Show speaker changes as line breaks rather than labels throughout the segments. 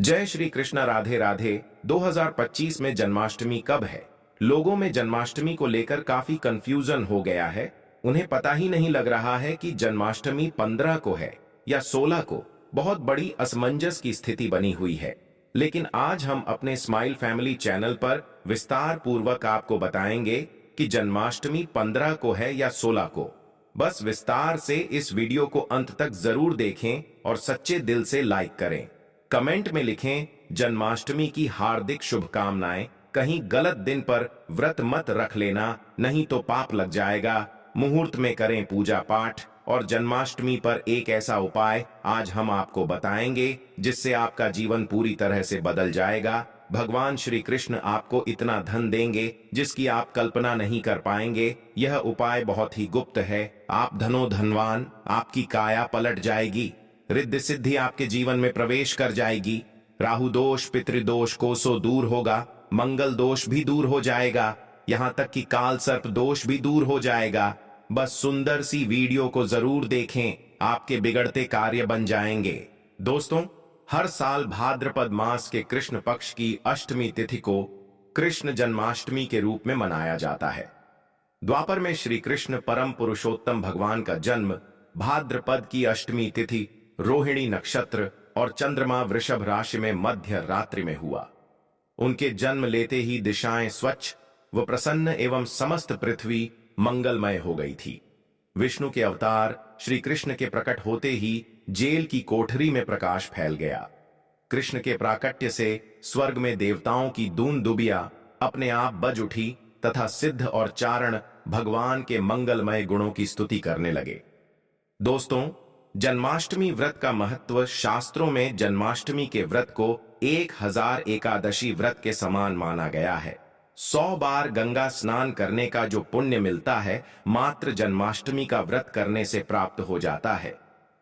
जय श्री कृष्ण। राधे राधे। 2025 में जन्माष्टमी कब है? लोगों में जन्माष्टमी को लेकर काफी कंफ्यूजन हो गया है। उन्हें पता ही नहीं लग रहा है कि जन्माष्टमी 15 को है या 16 को। बहुत बड़ी असमंजस की स्थिति बनी हुई है। लेकिन आज हम अपने स्माइल फैमिली चैनल पर विस्तार पूर्वक आपको बताएंगे कि जन्माष्टमी 15 को है या 16 को। बस विस्तार से इस वीडियो को अंत तक जरूर देखें और सच्चे दिल से लाइक करें। कमेंट में लिखें जन्माष्टमी की हार्दिक शुभकामनाएं। कहीं गलत दिन पर व्रत मत रख लेना, नहीं तो पाप लग जाएगा। मुहूर्त में करें पूजा पाठ। और जन्माष्टमी पर एक ऐसा उपाय आज हम आपको बताएंगे जिससे आपका जीवन पूरी तरह से बदल जाएगा। भगवान श्री कृष्ण आपको इतना धन देंगे जिसकी आप कल्पना नहीं कर पाएंगे। यह उपाय बहुत ही गुप्त है। आप धनो धनवान, आपकी काया पलट जाएगी, रिद्धि सिद्धि आपके जीवन में प्रवेश कर जाएगी। राहु दोष पितृदोष कोसों दूर होगा, मंगल दोष भी दूर हो जाएगा, यहां तक कि काल सर्प दोष भी दूर हो जाएगा। बस सुंदर सी वीडियो को जरूर देखें, आपके बिगड़ते कार्य बन जाएंगे। दोस्तों, हर साल भाद्रपद मास के कृष्ण पक्ष की अष्टमी तिथि को कृष्ण जन्माष्टमी के रूप में मनाया जाता है। द्वापर में श्री कृष्ण परम पुरुषोत्तम भगवान का जन्म भाद्रपद की अष्टमी तिथि रोहिणी नक्षत्र और चंद्रमा वृषभ राशि में मध्य रात्रि में हुआ। उनके जन्म लेते ही दिशाएं स्वच्छ व प्रसन्न एवं समस्त पृथ्वी मंगलमय हो गई थी। विष्णु के अवतार श्री कृष्ण के प्रकट होते ही जेल की कोठरी में प्रकाश फैल गया। कृष्ण के प्राकट्य से स्वर्ग में देवताओं की दून दुबिया अपने आप बज उठी तथा सिद्ध और चारण भगवान के मंगलमय गुणों की स्तुति करने लगे। दोस्तों, जन्माष्टमी व्रत का महत्व शास्त्रों में जन्माष्टमी के व्रत को 1000 एकादशी व्रत के समान माना गया है। 100 बार गंगा स्नान करने का जो पुण्य मिलता है, मात्र जन्माष्टमी का व्रत करने से प्राप्त हो जाता है।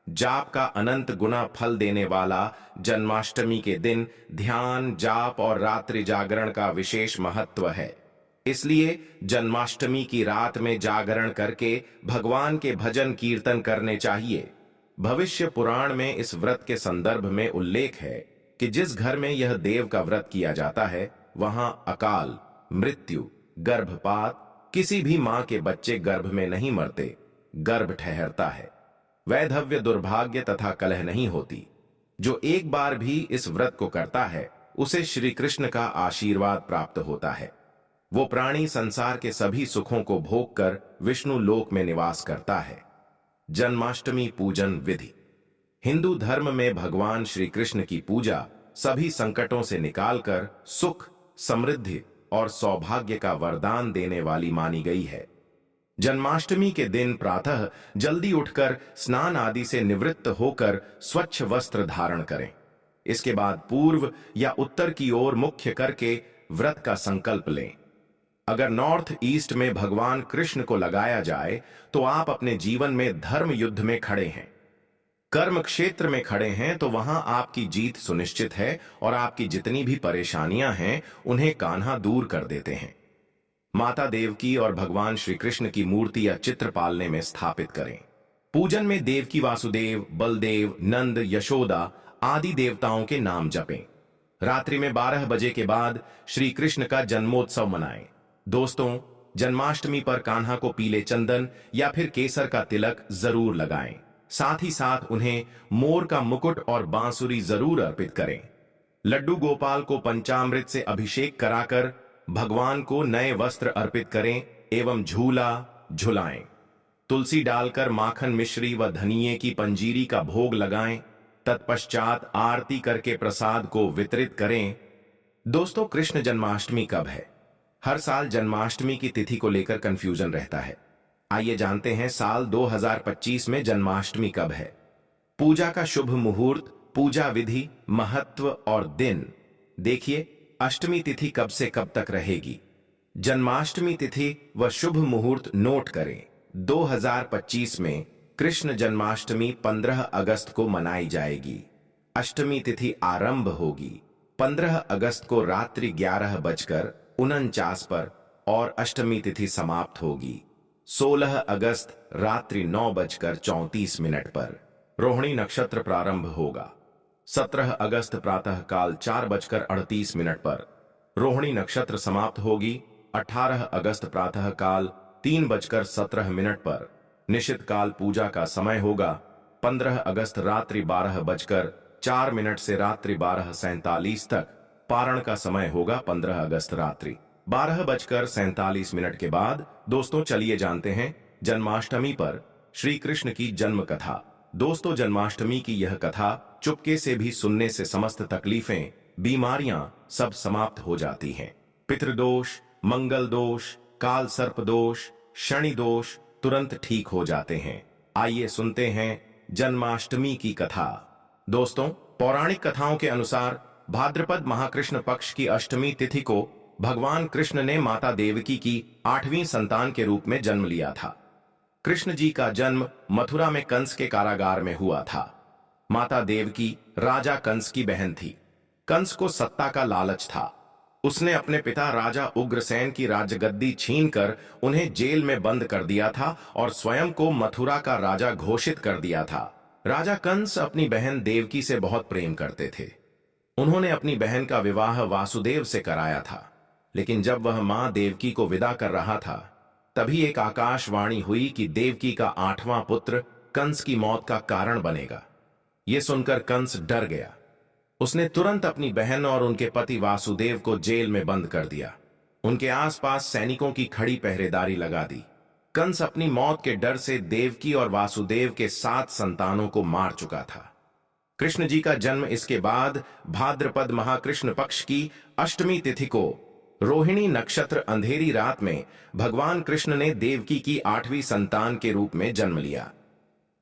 जाप का अनंत गुना फल देने वाला जन्माष्टमी के दिन ध्यान, जाप और रात्रि जागरण का विशेष महत्व है। इसलिए जन्माष्टमी की रात में जागरण करके भगवान के भजन कीर्तन करने चाहिए। भविष्य पुराण में इस व्रत के संदर्भ में उल्लेख है कि जिस घर में यह देव का व्रत किया जाता है, वहां अकाल, मृत्यु, गर्भपात, किसी भी मां के बच्चे गर्भ में नहीं मरते, गर्भ ठहरता है। वैधव्य, दुर्भाग्य तथा कलह नहीं होती। जो एक बार भी इस व्रत को करता है, उसे श्री कृष्ण का आशीर्वाद प्राप्त होता है। वो प्राणी संसार के सभी सुखों को भोग कर विष्णु लोक में निवास करता है। जन्माष्टमी पूजन विधि। हिंदू धर्म में भगवान श्री कृष्ण की पूजा सभी संकटों से निकालकर सुख, समृद्धि और सौभाग्य का वरदान देने वाली मानी गई है। जन्माष्टमी के दिन प्रातः जल्दी उठकर स्नान आदि से निवृत्त होकर स्वच्छ वस्त्र धारण करें। इसके बाद पूर्व या उत्तर की ओर मुख्य करके व्रत का संकल्प लें। अगर नॉर्थ ईस्ट में भगवान कृष्ण को लगाया जाए तो आप अपने जीवन में धर्म युद्ध में खड़े हैं, कर्म क्षेत्र में खड़े हैं, तो वहां आपकी जीत सुनिश्चित है और आपकी जितनी भी परेशानियां हैं उन्हें कान्हा दूर कर देते हैं। माता देवकी और भगवान श्री कृष्ण की मूर्ति या चित्र पालने में स्थापित करें। पूजन में देवकी वासुदेव, बलदेव, नंद, यशोदा आदि देवताओं के नाम जपें। रात्रि में 12 बजे के बाद श्री कृष्ण का जन्मोत्सव मनाएं। दोस्तों, जन्माष्टमी पर कान्हा को पीले चंदन या फिर केसर का तिलक जरूर लगाएं। साथ ही साथ उन्हें मोर का मुकुट और बांसुरी जरूर अर्पित करें। लड्डू गोपाल को पंचामृत से अभिषेक कराकर भगवान को नए वस्त्र अर्पित करें एवं झूला झुलाएं। तुलसी डालकर माखन मिश्री व धनिये की पंजीरी का भोग लगाएं। तत्पश्चात आरती करके प्रसाद को वितरित करें। दोस्तों, कृष्ण जन्माष्टमी कब है? हर साल जन्माष्टमी की तिथि को लेकर कंफ्यूजन रहता है। आइए जानते हैं साल 2025 में जन्माष्टमी कब है। पूजा का शुभ मुहूर्त, पूजा विधि, महत्व और दिन। देखिए, अष्टमी तिथि कब से कब तक रहेगी। जन्माष्टमी तिथि व शुभ मुहूर्त नोट करें। 2025 में कृष्ण जन्माष्टमी 15 अगस्त को मनाई जाएगी। अष्टमी तिथि आरंभ होगी 15 अगस्त को रात्रि 11:49 पर और अष्टमी तिथि समाप्त होगी 16 अगस्त रात्रि 9:34 पर। रोहिणी नक्षत्र प्रारंभ होगा। 17 अगस्त प्रातः काल 4:38 पर रोहिणी नक्षत्र समाप्त होगी। 18 अगस्त प्रातः काल 3:17 पर निशित काल पूजा का समय होगा। 15 अगस्त रात्रि 12:04 से रात्रि 12:47 तक पारण का समय होगा। 15 अगस्त रात्रि 12:47 के बाद दोस्तों चलिए जानते हैं जन्माष्टमी पर श्री कृष्ण की जन्म कथा। दोस्तों जन्माष्टमी की यह कथा चुपके से भी सुनने से समस्त तकलीफें, बीमारियां सब समाप्त हो जाती हैं। पितृदोष, मंगल दोष, काल सर्प दोष, शनि दोष तुरंत ठीक हो जाते हैं। आइए सुनते हैं जन्माष्टमी की कथा। दोस्तों पौराणिक कथाओं के अनुसार भाद्रपद महाकृष्ण पक्ष की अष्टमी तिथि को भगवान कृष्ण ने माता देवकी की 8वीं संतान के रूप में जन्म लिया था। कृष्ण जी का जन्म मथुरा में कंस के कारागार में हुआ था। माता देवकी राजा कंस की बहन थी। कंस को सत्ता का लालच था। उसने अपने पिता राजा उग्रसेन की राजगद्दी छीनकर उन्हें जेल में बंद कर दिया था और स्वयं को मथुरा का राजा घोषित कर दिया था। राजा कंस अपनी बहन देवकी से बहुत प्रेम करते थे। उन्होंने अपनी बहन का विवाह वासुदेव से कराया था। लेकिन जब वह मां देवकी को विदा कर रहा था, तभी एक आकाशवाणी हुई कि देवकी का 8वां पुत्र कंस की मौत का कारण बनेगा। यह सुनकर कंस डर गया। उसने तुरंत अपनी बहन और उनके पति वासुदेव को जेल में बंद कर दिया। उनके आसपास सैनिकों की खड़ी पहरेदारी लगा दी। कंस अपनी मौत के डर से देवकी और वासुदेव के 7 संतानों को मार चुका था। कृष्ण जी का जन्म इसके बाद भाद्रपद महाकृष्ण पक्ष की अष्टमी तिथि को रोहिणी नक्षत्र अंधेरी रात में भगवान कृष्ण ने देवकी की 8वीं संतान के रूप में जन्म लिया।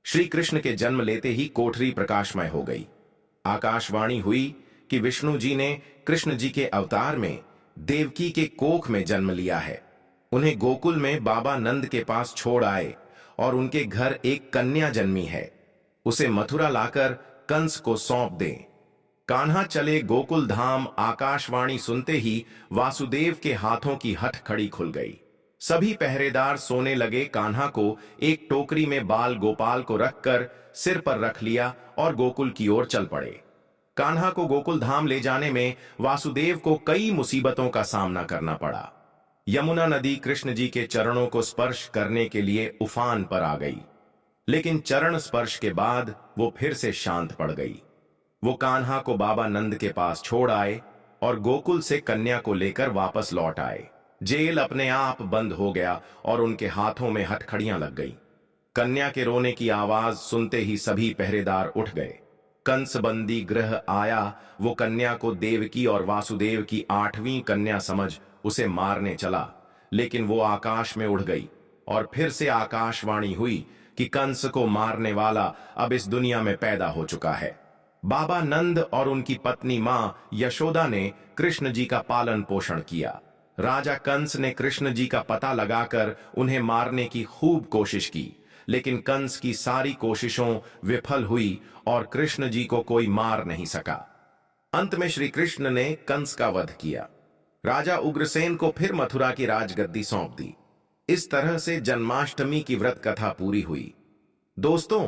श्री कृष्ण के जन्म लेते ही कोठरी प्रकाशमय हो गई। आकाशवाणी हुई कि विष्णु जी ने कृष्ण जी के अवतार में देवकी के कोख में जन्म लिया है। उन्हें गोकुल में बाबा नंद के पास छोड़ आए और उनके घर एक कन्या जन्मी है। उसे मथुरा लाकर कंस को सौंप दें। कान्हा चले गोकुल धाम। आकाशवाणी सुनते ही वासुदेव के हाथों की हठ खड़ी खुल गई। सभी पहरेदार सोने लगे। कान्हा को एक टोकरी में बाल गोपाल को रखकर सिर पर रख लिया और गोकुल की ओर चल पड़े। कान्हा को गोकुल धाम ले जाने में वासुदेव को कई मुसीबतों का सामना करना पड़ा। यमुना नदी कृष्ण जी के चरणों को स्पर्श करने के लिए उफान पर आ गई, लेकिन चरण स्पर्श के बाद वो फिर से शांत पड़ गई। वो कान्हा को बाबा नंद के पास छोड़ आए और गोकुल से कन्या को लेकर वापस लौट आए। जेल अपने आप बंद हो गया और उनके हाथों में हथकड़ियां लग गई। कन्या के रोने की आवाज सुनते ही सभी पहरेदार उठ गए। कंस बंदी गृह आया। वो कन्या को देवकी और वासुदेव की 8वीं कन्या समझ उसे मारने चला, लेकिन वो आकाश में उड़ गई। और फिर से आकाशवाणी हुई कि कंस को मारने वाला अब इस दुनिया में पैदा हो चुका है। बाबा नंद और उनकी पत्नी मां यशोदा ने कृष्ण जी का पालन पोषण किया। राजा कंस ने कृष्ण जी का पता लगाकर उन्हें मारने की खूब कोशिश की, लेकिन कंस की सारी कोशिशों विफल हुई और कृष्ण जी को कोई मार नहीं सका। अंत में श्री कृष्ण ने कंस का वध किया। राजा उग्रसेन को फिर मथुरा की राजगद्दी सौंप दी। इस तरह से जन्माष्टमी की व्रत कथा पूरी हुई। दोस्तों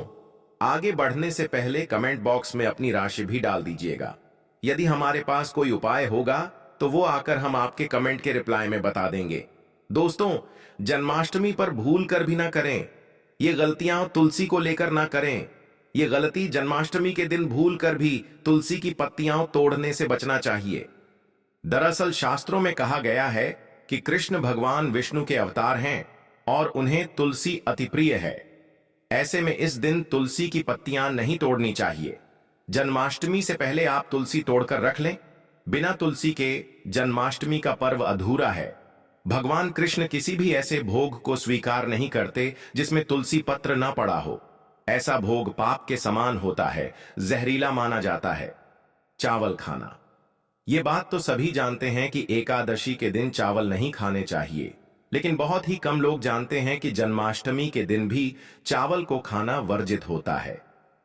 आगे बढ़ने से पहले कमेंट बॉक्स में अपनी राशि भी डाल दीजिएगा। यदि हमारे पास कोई उपाय होगा तो वो आकर हम आपके कमेंट के रिप्लाई में बता देंगे। दोस्तों जन्माष्टमी पर भूल कर भी ना करें। ये गलतियां तुलसी को लेकर ना करें। ये गलती जन्माष्टमी के दिन भूल कर भी तुलसी की पत्तियां तोड़ने से बचना चाहिए। दरअसल शास्त्रों में कहा गया है कि कृष्ण भगवान विष्णु के अवतार हैं और उन्हें तुलसी अति प्रिय है। ऐसे में इस दिन तुलसी की पत्तियां नहीं तोड़नी चाहिए। जन्माष्टमी से पहले आप तुलसी तोड़कर रख लें। बिना तुलसी के जन्माष्टमी का पर्व अधूरा है। भगवान कृष्ण किसी भी ऐसे भोग को स्वीकार नहीं करते जिसमें तुलसी पत्र न पड़ा हो। ऐसा भोग पाप के समान होता है, जहरीला माना जाता है। चावल खाना, ये बात तो सभी जानते हैं कि एकादशी के दिन चावल नहीं खाने चाहिए, लेकिन बहुत ही कम लोग जानते हैं कि जन्माष्टमी के दिन भी चावल को खाना वर्जित होता है।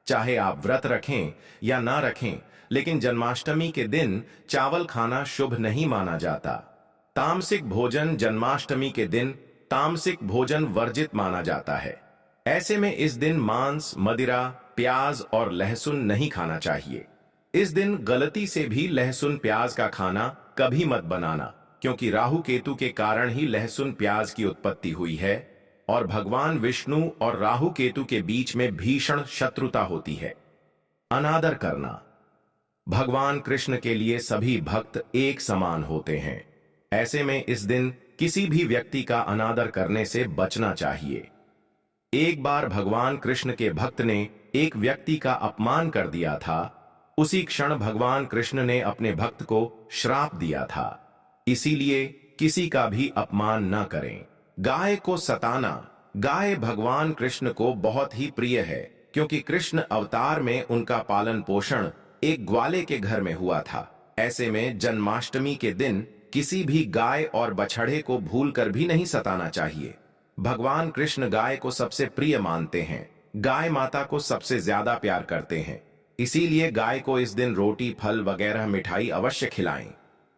चाहे आप व्रत रखें या ना रखें, लेकिन जन्माष्टमी के दिन चावल खाना शुभ नहीं माना जाता। तामसिक भोजन जन्माष्टमी के दिन तामसिक भोजन वर्जित माना जाता है। ऐसे में इस दिन मांस, मदिरा, प्याज और लहसुन नहीं खाना चाहिए। इस दिन गलती से भी लहसुन प्याज का खाना कभी मत बनाना, क्योंकि राहु केतु के कारण ही लहसुन प्याज की उत्पत्ति हुई है और भगवान विष्णु और राहु केतु के बीच में भीषण शत्रुता होती है। अनादर करना। भगवान कृष्ण के लिए सभी भक्त एक समान होते हैं। ऐसे में इस दिन किसी भी व्यक्ति का अनादर करने से बचना चाहिए। एक बार भगवान कृष्ण के भक्त ने एक व्यक्ति का अपमान कर दिया था। उसी क्षण भगवान कृष्ण ने अपने भक्त को श्राप दिया था। इसीलिए किसी का भी अपमान न करें। गाय को सताना। गाय भगवान कृष्ण को बहुत ही प्रिय है, क्योंकि कृष्ण अवतार में उनका पालन पोषण एक ग्वाले के घर में हुआ था। ऐसे में जन्माष्टमी के दिन किसी भी गाय और बछड़े को भूलकर भी नहीं सताना चाहिए। भगवान कृष्ण गाय को सबसे प्रिय मानते हैं। गाय माता को सबसे ज्यादा प्यार करते हैं। इसीलिए गाय को इस दिन रोटी, फल वगैरह मिठाई अवश्य खिलाएं।